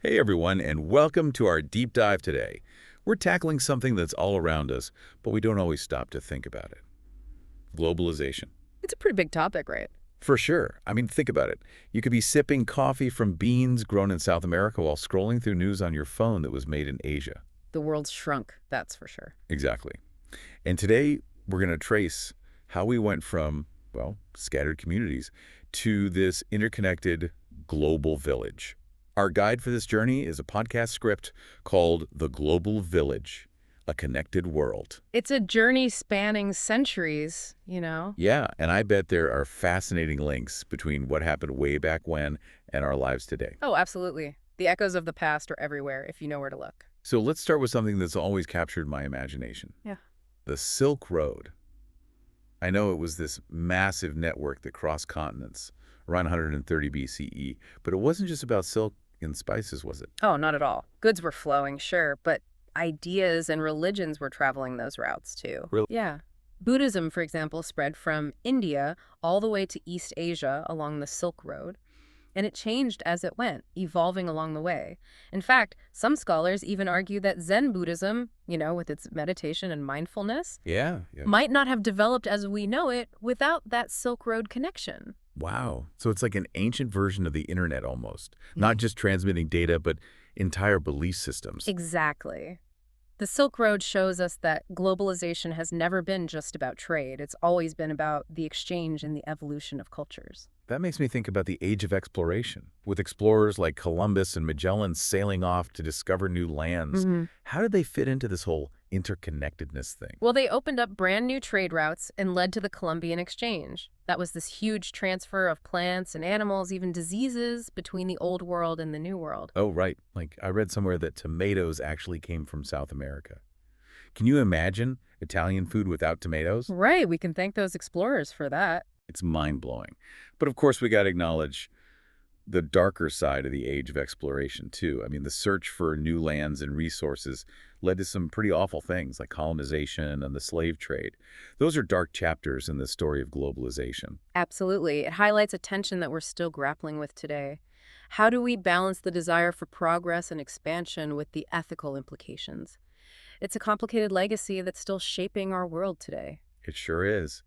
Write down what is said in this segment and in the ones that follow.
Hey everyone, and welcome to our deep dive today. We're tackling something that's all around us, but we don't always stop to think about it. Globalization. It's a pretty big topic, right? For sure. I mean, think about it. You could be sipping coffee from beans grown in South America while scrolling through news on your phone that was made in Asia. The world's shrunk, that's for sure. Exactly. And today, we're going to trace how we went from, well, scattered communities to this interconnected global village. Our guide for this journey is a podcast script called The Global Village, A Connected World. It's a journey spanning centuries. Yeah, and I bet there are fascinating links between what happened way back when and our lives today. Oh, absolutely. The echoes of the past are everywhere if you know where to look. So let's start with something that's always captured my imagination. Yeah. The Silk Road. I know it was this massive network that crossed continents around 130 BCE, but it wasn't just about silk and spices, was it? Oh, not at all. Goods were flowing, sure, but ideas and religions were traveling those routes too. Really? Yeah. Buddhism, for example, spread from India all the way to East Asia along the Silk Road. And it changed as it went, evolving along the way. In fact, some scholars even argue that Zen Buddhism, with its meditation and mindfulness, Yeah. might not have developed as we know it without that Silk Road connection. Wow. So it's like an ancient version of the internet almost. Not just transmitting data, but entire belief systems. Exactly. The Silk Road shows us that globalization has never been just about trade. It's always been about the exchange and the evolution of cultures. That makes me think about the age of exploration, with explorers like Columbus and Magellan sailing off to discover new lands. How did they fit into this whole interconnectedness thing? Well, they opened up brand new trade routes and led to the Columbian Exchange. That was this huge transfer of plants and animals, even diseases, between the Old World and the New World. Oh, right. Like I read somewhere that tomatoes actually came from South America. Can you imagine Italian food without tomatoes? Right, we can thank those explorers for that. It's mind-blowing. But of course, we got to acknowledge the darker side of the age of exploration, too. I mean, the search for new lands and resources led to some pretty awful things like colonization and the slave trade. Those are dark chapters in the story of globalization. Absolutely. It highlights a tension that we're still grappling with today. How do we balance the desire for progress and expansion with the ethical implications? It's a complicated legacy that's still shaping our world today. It sure is.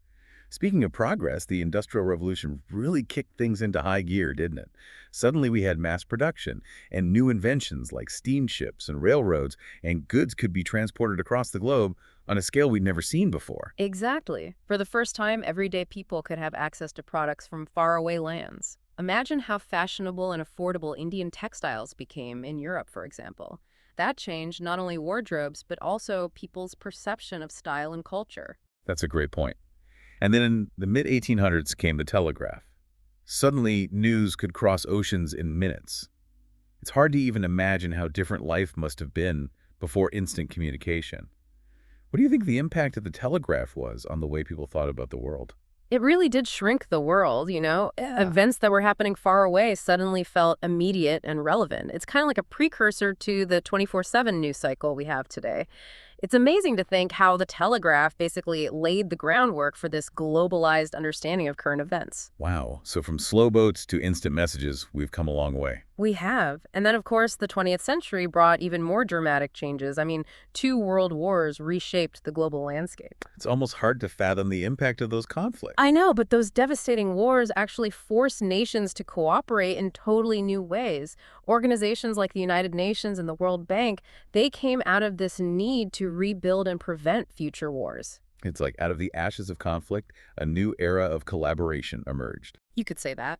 Speaking of progress, the Industrial Revolution really kicked things into high gear, didn't it? Suddenly we had mass production and new inventions like steamships and railroads, and goods could be transported across the globe on a scale we'd never seen before. Exactly. For the first time, everyday people could have access to products from faraway lands. Imagine how fashionable and affordable Indian textiles became in Europe, for example. That changed not only wardrobes, but also people's perception of style and culture. That's a great point. And then in the mid-1800s came the telegraph. Suddenly, news could cross oceans in minutes. It's hard to even imagine how different life must have been before instant communication. What do you think the impact of the telegraph was on the way people thought about the world? It really did shrink the world. Events that were happening far away suddenly felt immediate and relevant. It's kind of like a precursor to the 24/7 news cycle we have today. It's amazing to think how the telegraph basically laid the groundwork for this globalized understanding of current events. Wow. So from slow boats to instant messages, we've come a long way. We have. And then, of course, the 20th century brought even more dramatic changes. I mean, 2 world wars reshaped the global landscape. It's almost hard to fathom the impact of those conflicts. I know, but those devastating wars actually forced nations to cooperate in totally new ways. Organizations like the United Nations and the World Bank, they came out of this need to rebuild and prevent future wars. It's like out of the ashes of conflict, a new era of collaboration emerged. You could say that.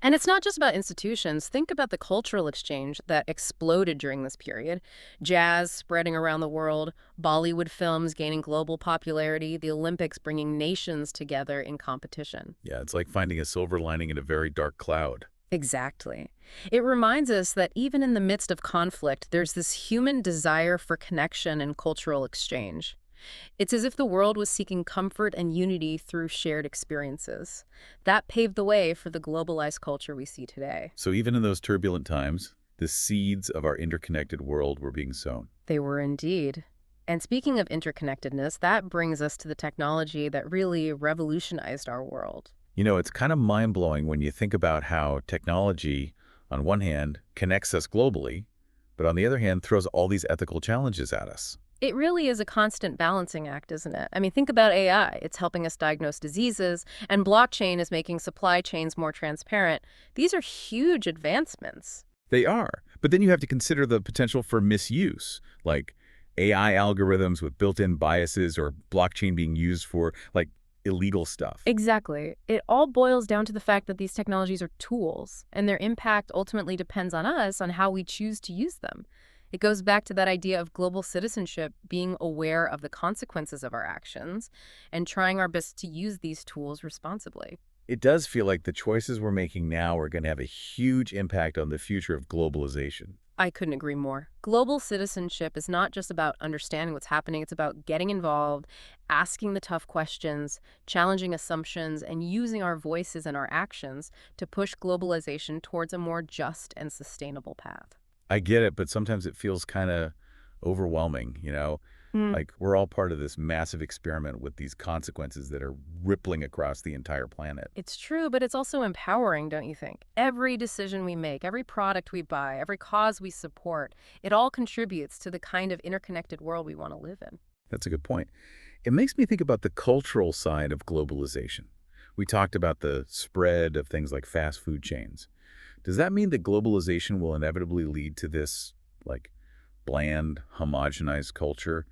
And it's not just about institutions. Think about the cultural exchange that exploded during this period. Jazz spreading around the world, Bollywood films gaining global popularity, the Olympics bringing nations together in competition. Yeah, it's like finding a silver lining in a very dark cloud. Exactly. It reminds us that even in the midst of conflict, there's this human desire for connection and cultural exchange. It's as if the world was seeking comfort and unity through shared experiences. That paved the way for the globalized culture we see today. So even in those turbulent times, the seeds of our interconnected world were being sown. They were indeed. And speaking of interconnectedness, that brings us to the technology that really revolutionized our world. You know, it's kind of mind-blowing when you think about how technology, on one hand, connects us globally, but on the other hand, throws all these ethical challenges at us. It really is a constant balancing act, isn't it? I mean, think about AI. It's helping us diagnose diseases, and blockchain is making supply chains more transparent. These are huge advancements. They are. But then you have to consider the potential for misuse, like AI algorithms with built-in biases or blockchain being used for, like, illegal stuff. Exactly. It all boils down to the fact that these technologies are tools, and their impact ultimately depends on us on how we choose to use them. It goes back to that idea of global citizenship, being aware of the consequences of our actions and trying our best to use these tools responsibly. It does feel like the choices we're making now are going to have a huge impact on the future of globalization. I couldn't agree more. Global citizenship is not just about understanding what's happening, it's about getting involved, asking the tough questions, challenging assumptions, and using our voices and our actions to push globalization towards a more just and sustainable path. I get it, but sometimes it feels kind of overwhelming, you know? Like we're all part of this massive experiment with these consequences that are rippling across the entire planet. It's true, but it's also empowering, don't you think? Every decision we make, every product we buy, every cause we support, it all contributes to the kind of interconnected world we want to live in. That's a good point. It makes me think about the cultural side of globalization. We talked about the spread of things like fast food chains. Does that mean that globalization will inevitably lead to this, like, bland, homogenized culture?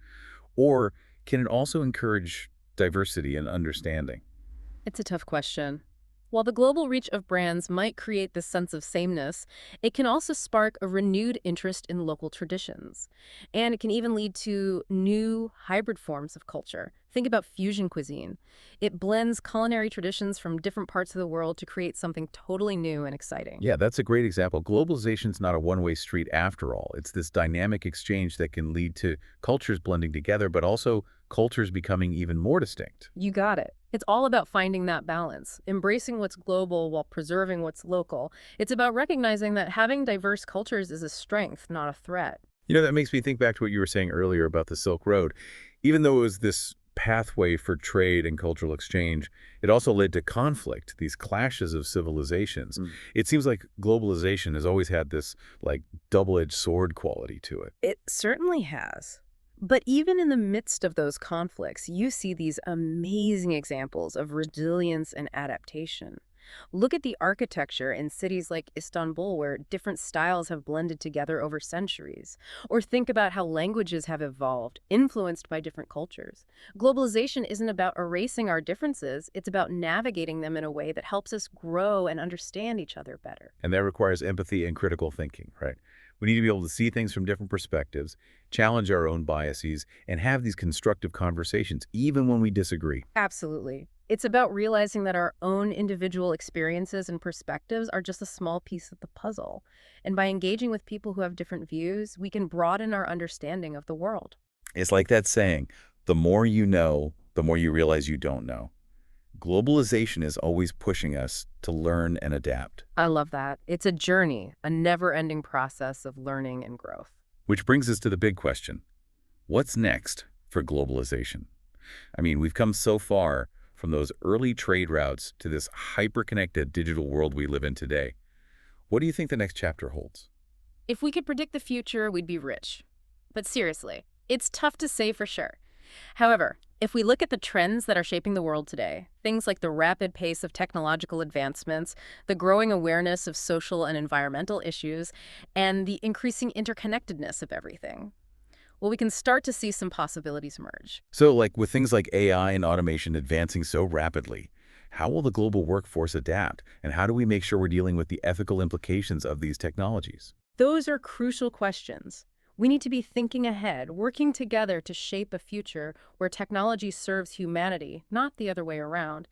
Or can it also encourage diversity and understanding? It's a tough question. While the global reach of brands might create this sense of sameness, it can also spark a renewed interest in local traditions. And it can even lead to new hybrid forms of culture. Think about fusion cuisine. It blends culinary traditions from different parts of the world to create something totally new and exciting. Yeah, that's a great example. Globalization's not a one-way street after all. It's this dynamic exchange that can lead to cultures blending together, but also cultures becoming even more distinct. You got it. It's all about finding that balance, embracing what's global while preserving what's local. It's about recognizing that having diverse cultures is a strength, not a threat. You know, that makes me think back to what you were saying earlier about the Silk Road. Even though it was this pathway for trade and cultural exchange, it also led to conflict, these clashes of civilizations. It seems like globalization has always had this, like, double-edged sword quality to it. It certainly has. But even in the midst of those conflicts, you see these amazing examples of resilience and adaptation. Look at the architecture in cities like Istanbul, where different styles have blended together over centuries. Or think about how languages have evolved, influenced by different cultures. Globalization isn't about erasing our differences, it's about navigating them in a way that helps us grow and understand each other better. And that requires empathy and critical thinking, right? We need to be able to see things from different perspectives, challenge our own biases, and have these constructive conversations, even when we disagree. Absolutely. It's about realizing that our own individual experiences and perspectives are just a small piece of the puzzle. And by engaging with people who have different views, we can broaden our understanding of the world. It's like that saying, the more you know, the more you realize you don't know. Globalization is always pushing us to learn and adapt. I love that. It's a journey, a never-ending process of learning and growth. Which brings us to the big question. What's next for globalization? I mean, we've come so far from those early trade routes to this hyper-connected digital world we live in today. What do you think the next chapter holds? If we could predict the future, we'd be rich. But seriously, it's tough to say for sure. However, if we look at the trends that are shaping the world today, things like the rapid pace of technological advancements, the growing awareness of social and environmental issues, and the increasing interconnectedness of everything, well, we can start to see some possibilities emerge. So, like with things like AI and automation advancing so rapidly, how will the global workforce adapt? And how do we make sure we're dealing with the ethical implications of these technologies? Those are crucial questions. We need to be thinking ahead, working together to shape a future where technology serves humanity, not the other way around.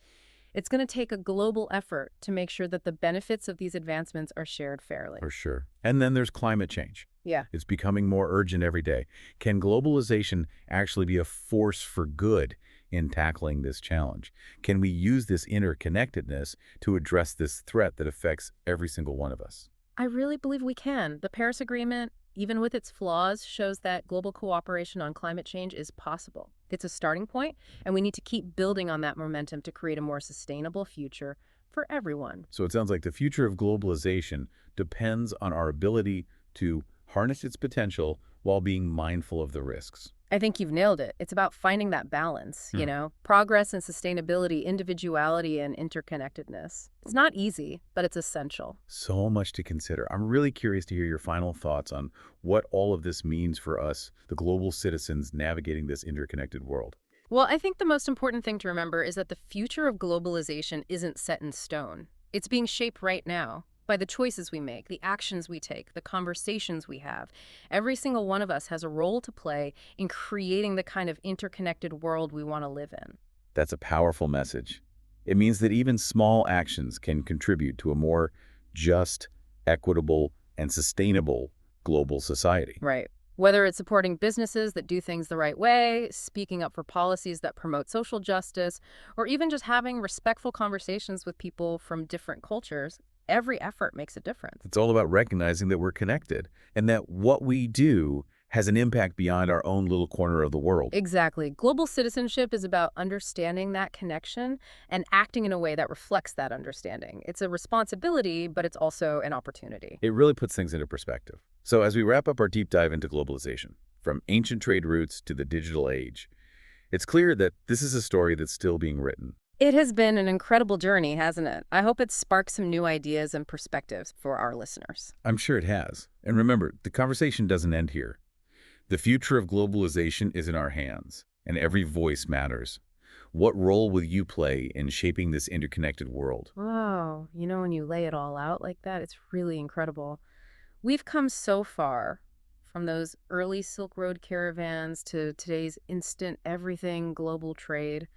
It's going to take a global effort to make sure that the benefits of these advancements are shared fairly. For sure. And then there's climate change. Yeah. It's becoming more urgent every day. Can globalization actually be a force for good in tackling this challenge? Can we use this interconnectedness to address this threat that affects every single one of us? I really believe we can. The Paris Agreement, even with its flaws, shows that global cooperation on climate change is possible. It's a starting point, and we need to keep building on that momentum to create a more sustainable future for everyone. So it sounds like the future of globalization depends on our ability to harness its potential while being mindful of the risks. I think you've nailed it. It's about finding that balance, progress and sustainability, individuality and interconnectedness. It's not easy, but it's essential. So much to consider. I'm really curious to hear your final thoughts on what all of this means for us, the global citizens navigating this interconnected world. Well, I think the most important thing to remember is that the future of globalization isn't set in stone. It's being shaped right now by the choices we make, the actions we take, the conversations we have. Every single one of us has a role to play in creating the kind of interconnected world we want to live in. That's a powerful message. It means that even small actions can contribute to a more just, equitable, and sustainable global society. Right. Whether it's supporting businesses that do things the right way, speaking up for policies that promote social justice, or even just having respectful conversations with people from different cultures, every effort makes a difference. It's all about recognizing that we're connected and that what we do has an impact beyond our own little corner of the world. Exactly. Global citizenship is about understanding that connection and acting in a way that reflects that understanding. It's a responsibility, but it's also an opportunity. It really puts things into perspective. So as we wrap up our deep dive into globalization, from ancient trade routes to the digital age, it's clear that this is a story that's still being written. It has been an incredible journey, hasn't it? I hope it sparks some new ideas and perspectives for our listeners. I'm sure it has. And remember, the conversation doesn't end here. The future of globalization is in our hands, and every voice matters. What role will you play in shaping this interconnected world? Wow, when you lay it all out like that, it's really incredible. We've come so far from those early Silk Road caravans to today's instant everything global trade.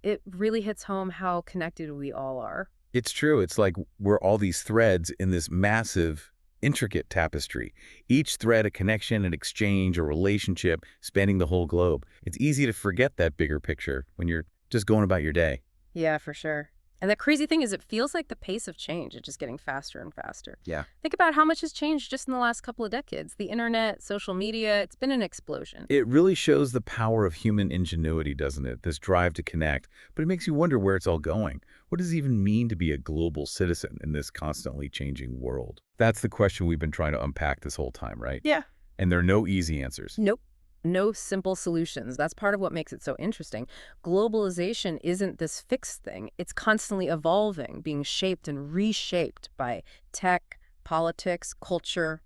It really hits home how connected we all are. It's true. It's like we're all these threads in this massive, intricate tapestry. Each thread a connection, an exchange, a relationship spanning the whole globe. It's easy to forget that bigger picture when you're just going about your day. Yeah, for sure. And the crazy thing is it feels like the pace of change is just getting faster and faster. Yeah. Think about how much has changed just in the last couple of decades. The internet, social media, it's been an explosion. It really shows the power of human ingenuity, doesn't it? This drive to connect. But it makes you wonder where it's all going. What does it even mean to be a global citizen in this constantly changing world? That's the question we've been trying to unpack this whole time, right? Yeah. And there are no easy answers. Nope. No simple solutions. That's part of what makes it so interesting. Globalization isn't this fixed thing. It's constantly evolving, being shaped and reshaped by tech, politics, culture,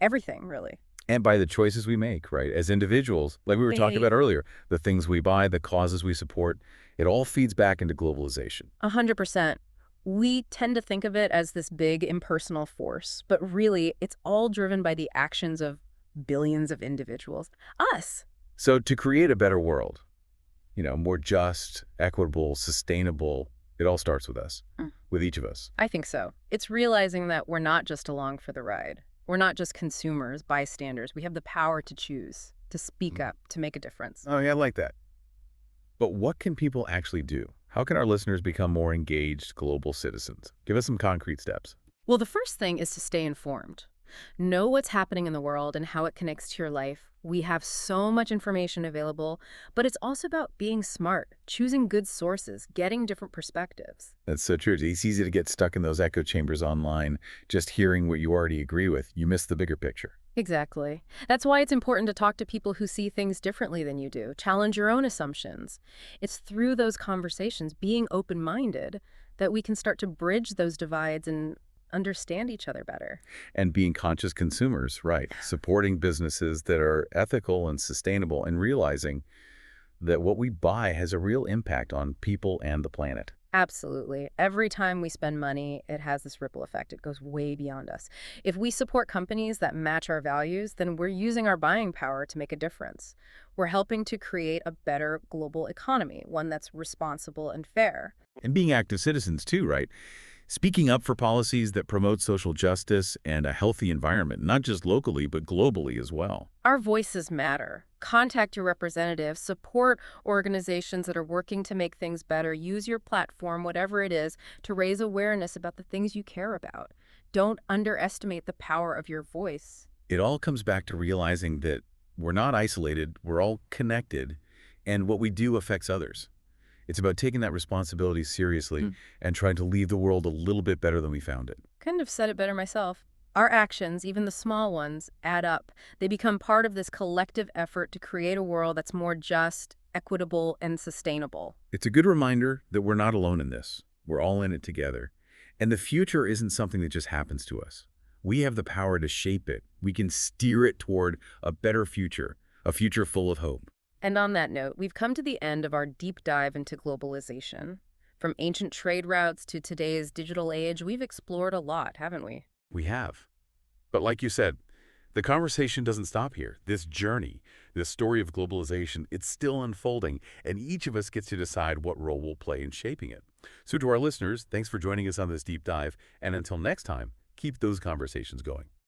everything, really. And by the choices we make, right? As individuals, like we were talking about earlier, the things we buy, the causes we support, it all feeds back into globalization. 100%. We tend to think of it as this big impersonal force, but really it's all driven by the actions of billions of individuals. Us. So to create a better world, more just, equitable, sustainable, it all starts with us, with each of us. I think so. It's realizing that we're not just along for the ride. We're not just consumers, bystanders. We have the power to choose, to speak up, to make a difference. Oh, yeah, I like that. But what can people actually do? How can our listeners become more engaged global citizens? Give us some concrete steps. Well, the first thing is to stay informed. Know what's happening in the world and how it connects to your life. We have so much information available, but it's also about being smart, choosing good sources, getting different perspectives. That's so true. It's easy to get stuck in those echo chambers online, just hearing what you already agree with. You miss the bigger picture. Exactly. That's why it's important to talk to people who see things differently than you do. Challenge your own assumptions. It's through those conversations, being open-minded, that we can start to bridge those divides and understand each other better. And being conscious consumers, right? Supporting businesses that are ethical and sustainable and realizing that what we buy has a real impact on people and the planet. Absolutely. Every time we spend money, it has this ripple effect. It goes way beyond us. If we support companies that match our values, then we're using our buying power to make a difference. We're helping to create a better global economy, one that's responsible and fair. And being active citizens too, right? Speaking up for policies that promote social justice and a healthy environment, not just locally, but globally as well. Our voices matter. Contact your representatives, support organizations that are working to make things better, use your platform, whatever it is, to raise awareness about the things you care about. Don't underestimate the power of your voice. It all comes back to realizing that we're not isolated, we're all connected, and what we do affects others. It's about taking that responsibility seriously and trying to leave the world a little bit better than we found it. Couldn't have said it better myself. Our actions, even the small ones, add up. They become part of this collective effort to create a world that's more just, equitable, and sustainable. It's a good reminder that we're not alone in this. We're all in it together. And the future isn't something that just happens to us. We have the power to shape it. We can steer it toward a better future, a future full of hope. And on that note, we've come to the end of our deep dive into globalization. From ancient trade routes to today's digital age, we've explored a lot, haven't we? We have. But like you said, the conversation doesn't stop here. This journey, this story of globalization, it's still unfolding, and each of us gets to decide what role we'll play in shaping it. So to our listeners, thanks for joining us on this deep dive, and until next time, keep those conversations going.